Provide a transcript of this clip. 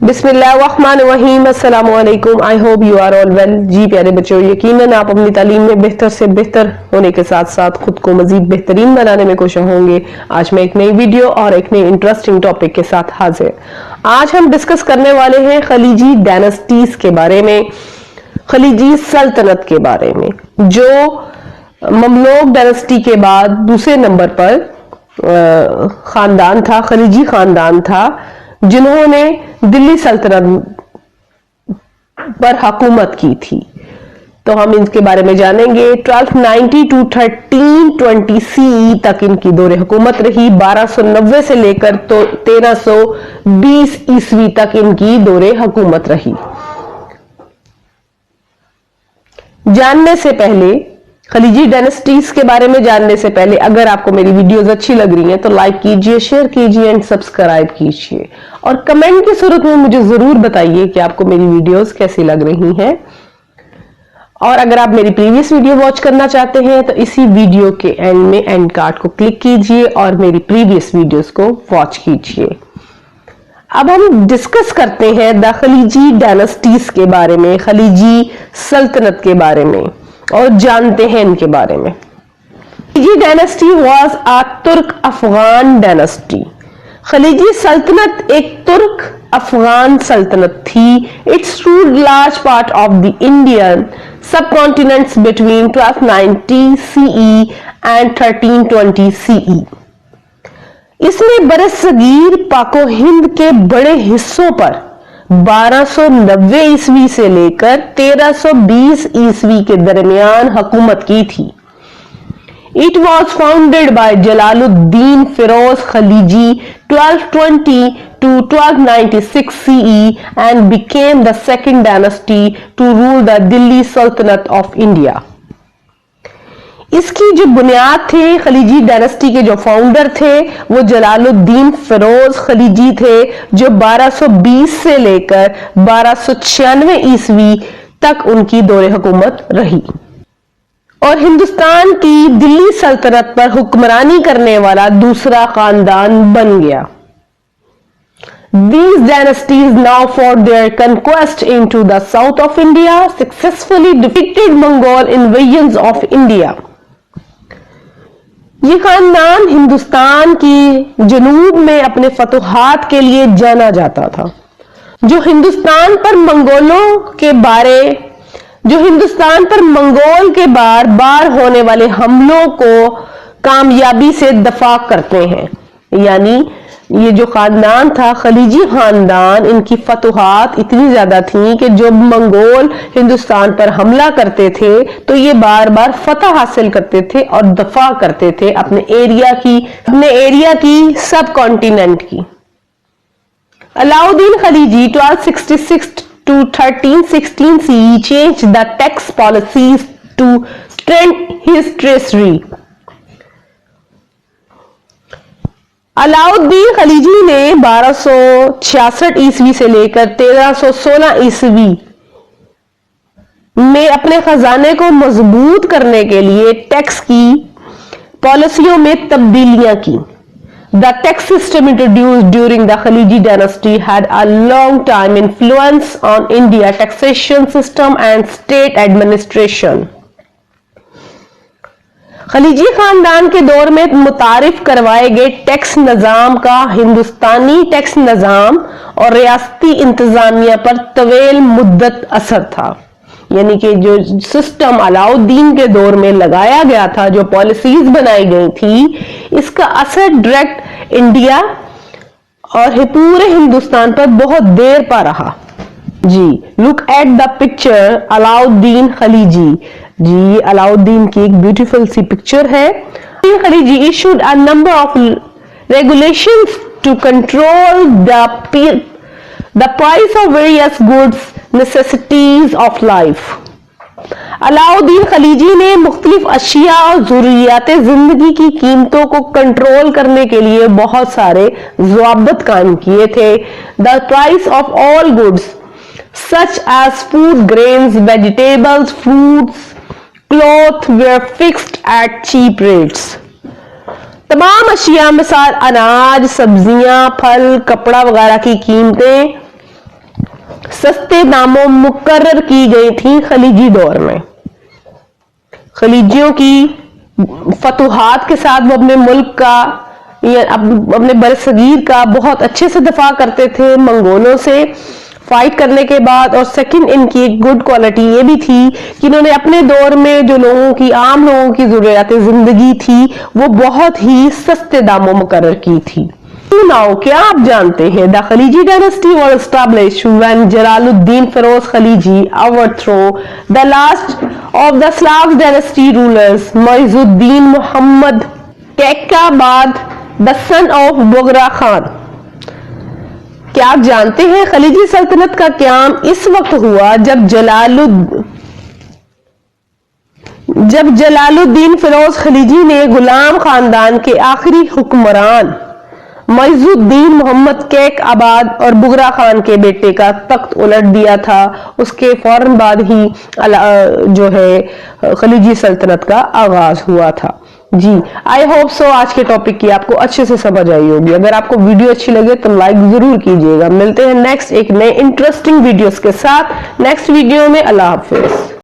बिस्मिल्लाहिर्रहमानिर्रहीम। अस्सलाम वालेकुम। I hope you are all well. जी प्यारे बच्चों, यकीनन आप अपनी तालीम में बेहतर से बेहतर होने के साथ साथ खुद को मजीद बेहतरीन बनाने में कोशिश होंगे। आज मैं एक नई वीडियो और एक नई इंटरेस्टिंग टॉपिक के साथ हाजिर। आज हम डिस्कस करने वाले हैं खलीजी डायनेस्टीज के बारे में, खलीजी सल्तनत के बारे में, जो ममलूक डायनेस्टी के बाद दूसरे नंबर पर खानदान था, खलीजी खानदान था, जिन्होंने दिल्ली सल्तनत पर हुकूमत की थी। तो हम इनके बारे में जानेंगे। 1290 टू 1320 CE तक इनकी दौरे हुकूमत रही। 1290 से लेकर तो 1320 ईस्वी तक इनकी दौरे हुकूमत रही। जानने से पहले, खलीजी डायनेस्टीज के बारे में जानने से पहले, अगर आपको मेरी वीडियोस अच्छी लग रही हैं तो लाइक कीजिए, शेयर कीजिए एंड सब्सक्राइब कीजिए, और कमेंट की सूरत में मुझे जरूर बताइए कि आपको मेरी वीडियोस कैसी लग रही हैं। और अगर आप मेरी प्रीवियस वीडियो वॉच करना चाहते हैं तो इसी वीडियो के एंड में एंड कार्ड को क्लिक कीजिए और मेरी प्रीवियस वीडियोस को वॉच कीजिए। अब हम डिस्कस करते हैं द खलीजी डायनेस्टीज के बारे में, खलीजी सल्तनत के बारे में, और जानते हैं इनके बारे में। खलीजी डायनेस्टी वाज अ तुर्क अफगान डायनेस्टी। खलीजी सल्तनत एक तुर्क अफगान सल्तनत थी। It's ruled large part of the Indian subcontinents between 1290 CE and 1320 CE। इसने बरसगीर पाको हिंद के बड़े हिस्सों पर 1290 ईस्वी से लेकर 1320 ईस्वी के दरमियान हुकूमत की थी। It was founded by Jalaluddin Firoz खलीजी 1220 to 1296 CE and became the second dynasty to rule the Delhi Sultanate of India. इसकी जो बुनियाद थे, खलीजी डायनेस्टी के जो फाउंडर थे वो जलालुद्दीन फिरोज खलीजी थे, जो 1220 से लेकर 1296 ईस्वी तक उनकी दौरे हुकूमत रही और हिंदुस्तान की दिल्ली सल्तनत पर हुक्मरानी करने वाला दूसरा खानदान बन गया। These dynasties now fought their conquest into the south of India, successfully defeated Mongol invasions of India. ये खानदान हिंदुस्तान की जनूब में अपने फतुहात के लिए जाना जाता था, जो हिंदुस्तान पर मंगोल के बार बार होने वाले हमलों को कामयाबी से दफा करते हैं। यानी ये जो खानदान था, खलीजी खानदान, इनकी फतुहात इतनी ज्यादा थी कि जब मंगोल हिंदुस्तान पर हमला करते थे तो ये बार बार फतह हासिल करते थे और दफा करते थे अपने एरिया की सब कॉन्टिनेंट की। Alauddin खलीजी 1266 to 1316 CE changed the tax policies to strengthen his treasury. Alauddin Khilji ने 1266 ईस्वी से लेकर 1316 ईस्वी में अपने खजाने को मजबूत करने के लिए टैक्स की पॉलिसियों में तब्दीलियां की। The tax system introduced during the Khaliji dynasty had a long time influence on India taxation system and state administration. खलीजी खानदान के दौर में मुतारिफ करवाए गए टैक्स निजाम का हिंदुस्तानी टैक्स निजाम और रियासती इंतजामिया पर तवील मुद्दत असर था। यानी कि जो सिस्टम अलाउद्दीन के दौर में लगाया गया था, जो पॉलिसीज बनाई गई थी, इसका असर डायरेक्ट इंडिया और पूरे हिंदुस्तान पर बहुत देर पा रहा। जी, look at the picture Alauddin Khilji. जी, अलाउद्दीन की एक ब्यूटीफुल सी पिक्चर है। Khilji issued a number of regulations to control the price of various goods necessities of life. Alauddin Khilji ने मुख्तलिफ अशिया और जरूरियात जिंदगी की कीमतों को कंट्रोल करने के लिए बहुत सारे ज़वाबित कायम किए थे। The price of all goods such as food, grains, vegetables, fruits, cloth were fixed at cheap rates. तमाम अशिया, मिसाल अनाज, सब्जियां, फल, कपड़ा वगैरह की कीमतें सस्ते दामों मुकर्रर की गई थी खलीजी दौर में। खलीजियों की फतुहात के साथ वो अपने मुल्क का या अपने बरसगीर का बहुत अच्छे से दफा करते थे मंगोलों से फाइट करने के बाद। और सेकंड, इनकी एक गुड क्वालिटी ये भी थी कि इन्होंने अपने दौर में जो लोगों की आम लोगों की जरूरियात जिंदगी थी वो बहुत ही सस्ते दामों मुकर्रर की थी। नाउ क्या आप जानते हैं the Khilji dynasty was established when Jalaluddin Firoz Khilji overthrow the last of the slave dynasty rulers Muizuddin Mohammad Kaiqubad the son of Bughra Khan. क्या आप जानते हैं खलीजी सल्तनत का क्याम इस वक्त हुआ जब जलालुद्दीन फिरोज खलीजी ने गुलाम खानदान के आखिरी हुक्मरान मुइजुद्दीन मोहम्मद कैक आबाद और बुगरा खान के बेटे का तख्त उलट दिया था। उसके फौरन बाद ही जो है खलीजी सल्तनत का आगाज हुआ था। जी आई होप सो आज के टॉपिक की आपको अच्छे से समझ आई होगी। अगर आपको वीडियो अच्छी लगे तो लाइक जरूर कीजिएगा। मिलते हैं नेक्स्ट एक नए इंटरेस्टिंग वीडियोस के साथ नेक्स्ट वीडियो में। अल्लाह हाफिज।